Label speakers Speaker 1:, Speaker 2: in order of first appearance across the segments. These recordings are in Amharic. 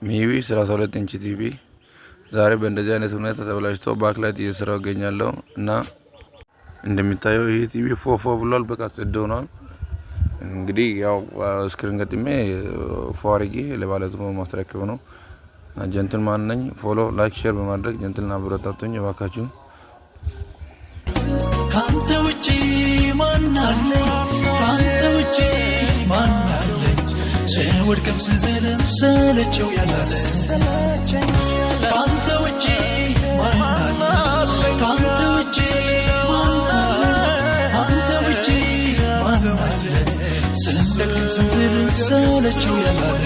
Speaker 1: ሚቢ 32 ኢንች ቲቪ ዛሬ በእንደዚህ አይነት ሁኔታ ተበላሽቶ ባክላይት እየሰራው ገኛለው እና እንደሚታየው ይሄ ቲቪ ፎፎ ብሏል። በቃ ጽድ ሆኗል። እንግዲህ ያው ስክሪን ገጥሜ ፎርጂ ለባለቱ ማስተካከል ነው። ጀንትል ማን ነኝ። ፎሎ ላይክ ሼር በማድረግ ጀንትልና ብረታቱኝ እባካችሁ።
Speaker 2: ካንተ ውጪ ማን አለ? ካንተ ውጪ ማን አለ? ወድቀም ስዘለም ሰለቸው ያላለ ካንተ ውጪ ማን አለ? ካንተ ውጪ ማን አለ? ካንተ ውጪ ማን አለ? ስለደክም ስዘለም ሰለቸው ያላለ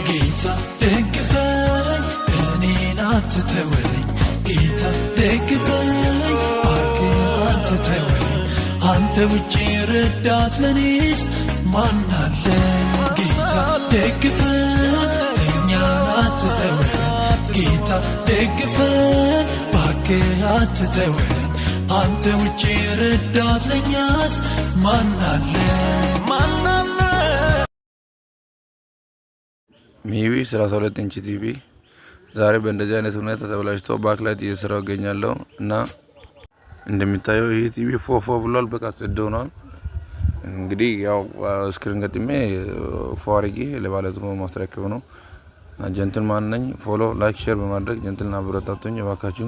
Speaker 2: ጌታ ደግፈኝ እኔን አትተወኝ። ጌታ ደግፈኝ እባክህ አትተወኝ። አንተ ውጪ ረዳት ለኔስ ማን አለ? ጌታ ደግፈን እኛን አትተወን። ጌታ ደግፈን እባክህ አትተወን። አንተ ውጪ ረዳት ለኛስ ማን አለ?
Speaker 1: ሚቢ 32 ኢንች ቲቪ ዛሬ በእንደዚህ አይነት ሁኔታ ተበላሽቶ ባክላይት እየሰራው ገኛለው እና እንደሚታየው ይሄ ቲቪ ፎፎ ብሏል። በቃ ጽድ ሆኗል። እንግዲህ ያው ስክሪን ገጥሜ ፎርጂ ለባለቱ ማስተካከል ነው። ጀንትል ማን ነኝ። ፎሎ ላይክ ሼር በማድረግ ጀንትልና ብረታቱኝ እባካችሁ።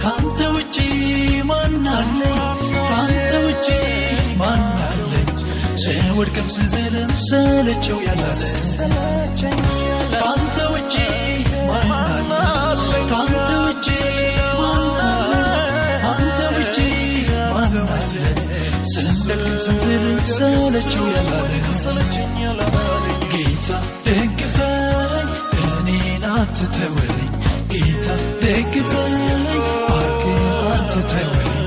Speaker 2: ካንተ ውጪ ማን አለ? ካንተ ውጪ ማን አለ? ወድቀም ስዘለም ሰለቸው ያላለ ካንተ ውጪ ማን አለ? ካንተ ውጪ ማን አለ? አንተ ውጪ ማን አለ? ስለደክም ስዘለም ሰለቸው ያላለ ጌታ ደግፈኝ እኔን አትተወኝ። ጌታ ደግፈኝ እባክህ አትተወኝ።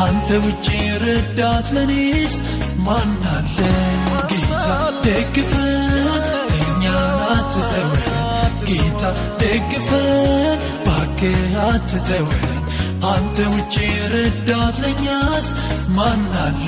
Speaker 2: አንተ ውጪ ረዳት ለኔስ ማን አለ? ጌታ ደግፈን እኛን አትተወን። ጌታ ደግፈን እባክህ አትተወን። አንተ ውጪ ረዳት ለኛስ ማን አለ?